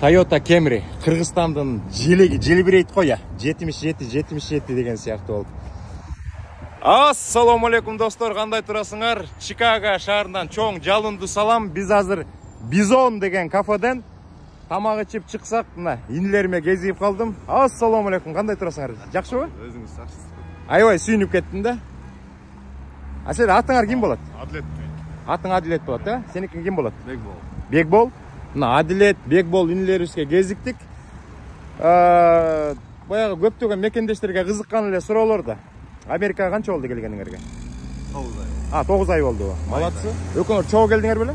Toyota Camry, Kırgızstandın желбірейт қой ya. 77 деген сияқты болды. Assalamu alaikum dostlar, қандай тұрасыңар? Чикаго шаарынан чоң жалынды салам. Біз азыр Бизон деген кафеден тамақ ішіп шықсақ, мына инилериме кезиіп қалдым. Assalamu alaikum, қандай тұрасыңар? Жақсы ба? Өзіңіз жақсысыз. Айбай сүйініп кеттім да. Сен атыңар кім болады? Адилет. Атың Адилет болады, да? Сенікін кім болады? Бекбол. Бекбол. Мына Адилет, Бекбол инилерибизге кезиктик. Баягы көптөгөн мекендештерге кызыккан эле суроолор да. Америкага канча болду келгениңерге? 9 ай. 9 ай болду. Молодцы. Экөөңөр чогуу келдиңер беле?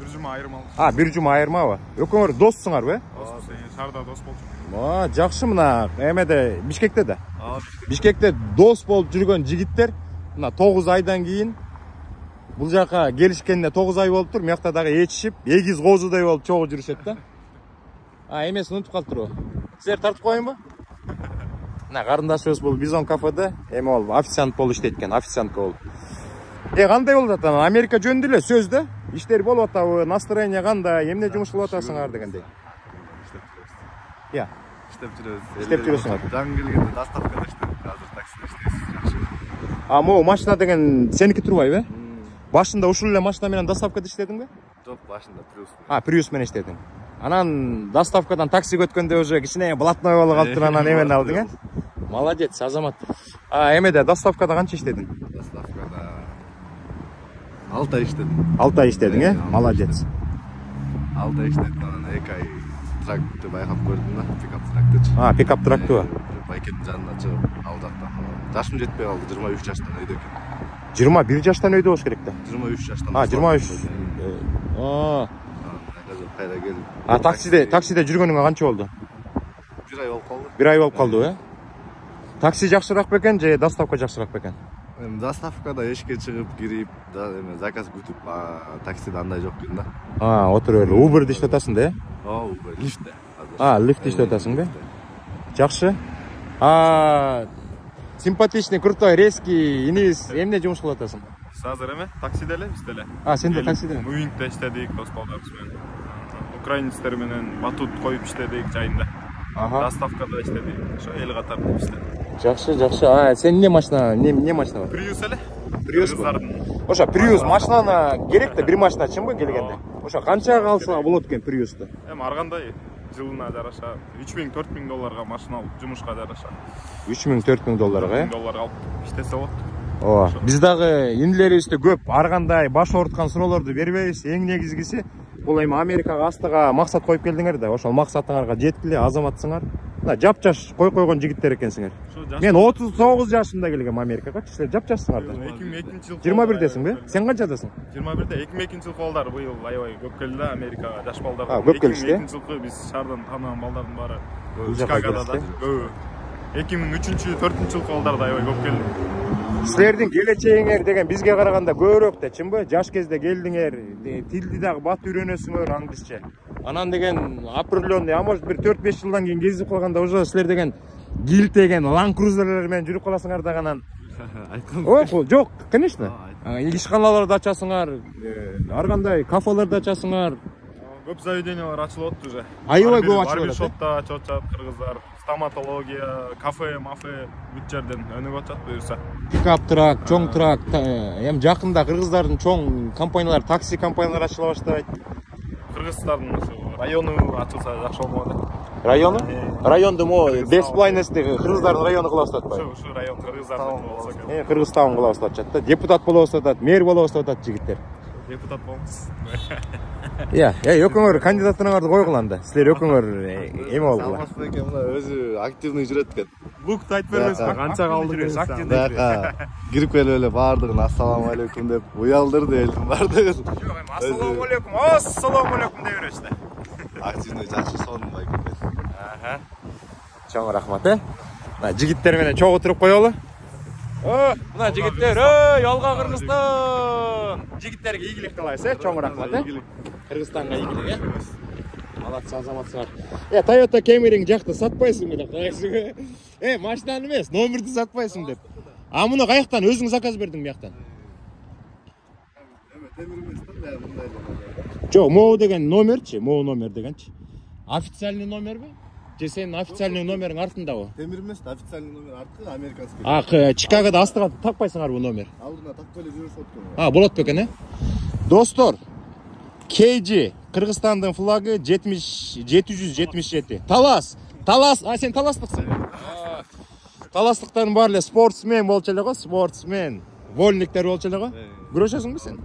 Бир жума айырмалык. Бир жума айырмабы? Экөөңөр доссуңар бе? Шаарда дос болчу. Жакшы, мына эмеде Бишкекте да. Бишкекте дос болуп жүргөн жигиттер мына 9 айдан кийин бул жака келишкенине 9 ай болуптур. Мыякта дагы ээчишип, эгиз коозудай болуп чогуу жүрүшөт да. Эмесин унутуп калыптырбы? Силер тартып коеюнбу? Мына карындашыбыз бул Бизон кафеде эме болуп, официант болуп иштейт экен, официантка болуп. Кандай болуп атат? Америка жөнүндө эле сөз да. Иштер болуп атабы? Настроение кандай? Эмне жумуш кылып атасыңар дегендей. Иштеп жүрөбүз. Иштеп жүрөсүңөр. Жаңы келгенде доставкада иштеп, азыр таксиде иштейбиз. Могу машина деген сеники турбайбы? Башында ушул эле машина менен доставкада иштедиңби? Жок, башында Приус. Приус менен иштедиң. Анан доставкадан таксиге өткөндө уже кичине блатной болуп калыптыр, анан эмени алдың, Молодец, Азамат. Эмеде доставкада канча иштедиң? Доставкада 6 ай иштедим. 6 ай иштедиң, Молодец. 6 ай иштедим, анан 2 ай трактты байкап көрдүм да, пикап трактычы. Пикап трактыбы? Байкеттин жанына чыгып, ал жакта. Жашым жетпей калды, 23 жаштан өйдө экен. 21 жаштан өйдө болуш керек да. 23 жаштан. 23. Кайра келип. Таксиде жүргөнүңө канча болду? 1 ай болуп калды. 1 ай болуп калды, Такси жакшыраак бекен же доставка жакшыраак бекен? Доставкада эшикке чыгып, кирип, заказ күтүп, таксиде андай жок экен да. Отуруп эле Uber'де иштеп атасың да, Uber, лифтте. Лифтте иштеп атасың бе? Жакшы. Симпатичный, крутой, резкий, инибиз эмне жумуш кылып атасың? Азыр эме, таксиде эле, бизде эле. Сен де таксиде? Уюнгда иштедик, дос балдарыбыз менен. Украинецтер менен батут коюп иштедик жайында. Доставкада иштедик. Ошо эл катарында иштедик. Жакшы. Сен эмне машина бар? Приус эле. Приус. Ошо Приус машинаны керек да, бир машина чынбы келгенде? Ошо канчага алса болот экен Приусту? Ар кандай жылына жараша 3000-4000 долларга машина алып, жумушка жараша. 3000-4000 долларга, доллар алып иштесе болот. Биз дагы инилерибизде көп ар кандай баш ооруткан суроолорду бербейбиз. Эң негизгиси бул эми Америкага астыга максат коюп келдиңер да, ошол максатыңарга жеткиле, азаматсыңар. Мына жапжаш койгон жигиттер экенсиңер. Мен 39 жашымда келгем Америкага, силер жапжашсыңар да. 2002 жыл. 21десиң бе? Сен канчадасың? 21де, 2002 жыл балдар быйыл аябай көп келди да Америкага, жаш балдар. Көп келишти. 2002 жылкы биз шаардан таанаган балдардын баары Чикагода да көбү. 2003-4 жылкы балдар да аябай көп келди. Силердин келечегиңер деген бизге караганда көбүрөөк да, чынбы? Жаш кезде келдиңер, тилди дагы бат үйрөнөсүңөр англисче. Анан деген определенный, может бир 4-5 жылдан кийин кезип калганда уже силер деген гилтеген Land Cruiser'лер менен жүрүп каласыңар дагы анан. Жок, конечно. Ишканаларды ачасыңар, ар кандай кафелерди ачасыңар. Көп заведениялар ачылып атты уже. Аябай көп ачылып атат. Барбершопта ачып атат кыргыздар, стоматология, кафе, бүт жерден өнүгүп атат буюрса. Пикап трак, чоң трак, эми жакында кыргыздардын чоң компаниялары, такси компаниялары ачыла баштайт. Кыргыздардын району ачылса жакшы болмок. Району? Районду бесплайнести кыргыздардын району кыла баштатпайбы? Ушу район кыргыздардын болсо керек. Кыргызстан кыла баштатат да. Депутат боло баштатат, мэр боло баштатат жигиттер. Депутат болмуз. Экөөңөр кандидаттарыңарды койгула анда. Силер экөөңөр эме болгула. Алмазбек экен мына өзү активный жүрөт экен. Букту айтып бербесиңби? Канча калды жүрөсүң? Бияка кирип келип эле баардыгын ассаламу алейкум деп уялдырды элдин баардыгын. Жок, эми ассаламу алейкум деп бересиз да. Активный жакшы сонун байке. Чоң рахмат, Мына жигиттер менен чогуу туруп коелу. Мына жигиттер, ялга Кыргызстан. Жигиттерге ийгилик кылайбыз, чоң рахмат, Кыргызстанга ийгилик, Молодцы, азаматсыңар. Toyota Camry'ң жакты сатпайсың беле, кайсың? Машинаны эмес, номерди сатпайсың деп. Муну каяктан өзүң заказ бердиң бияктан? Темир эмес да, мындай. Жок, могу деген номерчи, могу номер дегенчи. Официальный номер бе? Же сенин официальный номериң артындабы? Темир эмес, официальный номер арткы, американский. Чикагода астыга такпайсыңарбы номер? Алдына такпай эле жүрүшүп өткөн. Болот бекен, э? Достор, KG Кыргызстандын флагы 777. Талас, сен таластыксың. Таластыктардын баары эле спортсмен болчу эле го, спортсмен. Вольниктер болчу эле го. Күрөшөсүңбү сен?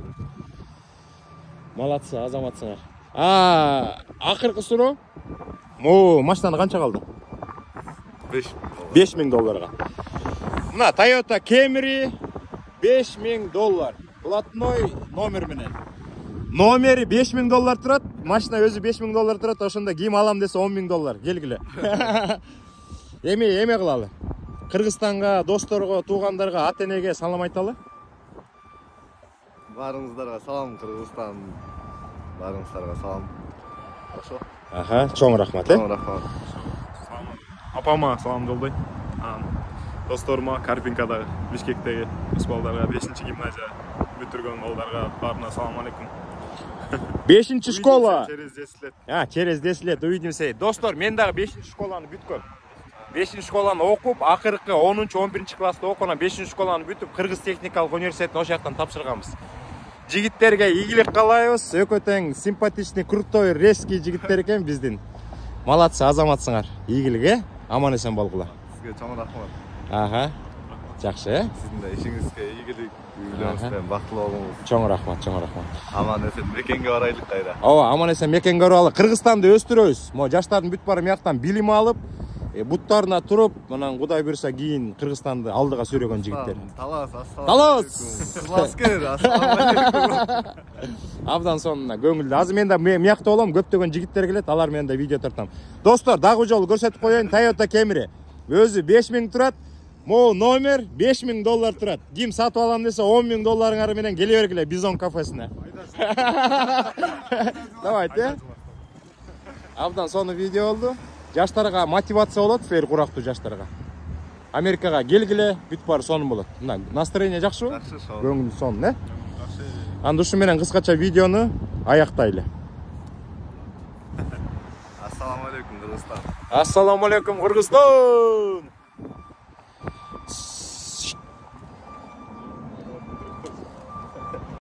Молодцы, азаматсыңар. Акыркы суроо. Машинаны канча калды? $5000. Мына Toyota Camry $5000. Блатной номер менен. Номери $5000 турат, машина өзү $5000 турат, ошондо кийим алам десе $10,000. Келгиле. Эме кылалы. Кыргызстанга, досторго, туугандарга, ата-энеге салам айталы. Баарыңыздарга салам, Кыргызстан. Баарыңыздарга салам. Ошо. Чоң рахмат, Чоң рахмат. Апама салам жолдойм. Досторума Карпинкадагы, Бишкектеги балдарга, 5-гимназия бүтүргөн балдарга баарына салам алейкум. 5-школа. Через 10 лет. Через 10 лет увидимся. Достор, мен дагы 5-школаны бүткөм. 5-школаны окуп, акыркы 10-11 класста окуган 5-школаны бүтүп, Кыргыз техникалык университетин ошол жактан тапшырганбыз. Жигиттерге ийгилик каалайбыз. Өкө тең симпатичный, крутой, резкий жигиттер экен биздин. Молодцы, азаматсыңар. Ийгилик, аман эсен болгула. Сизге чоң рахмат. Жакшы, э? Сиздин да ишиңизге ийгилик, үйлөрүңүз менен бактылуу болуңуз. Чоң рахмат. Аман эсен мекенге барайлык кайра. Аман эсен мекенге баралы. Кыргызстанды өстүрөбүз. Жаштардын бүт баары мияктан билим алып, буттарына туруп, анан Кудай буйрса кийин Кыргызстанды алдыга сүйрөгөн жигиттер. Талас. Кызласкер, ассалам алейкум. Абдан сонуна көңүлдүү. Азыр мен да миякта болом, көптөгөн жигиттер келет, алар менен да видео тартам. Достор, дагы жолу көрсөтүп коеюн, Toyota Camry. Өзү 5000 турат. Номер $5000 турат. Ким сатып алам десе $10,000 менен келе бергиле Бизон кафесине. Давайте. Абдан сонун видео болду. Жаштарга мотивация болот, фер курактуу жаштарга. Америкага келгиле, бүт баары сонун болот. Мына настроение жакшыбы? Жакшы, Көңүл сонун, э? Анда ушу менен кыскача видеону аяктайлы. Ассаламу алейкум, Кыргызстан. Ассаламу алейкум, Кыргызстан.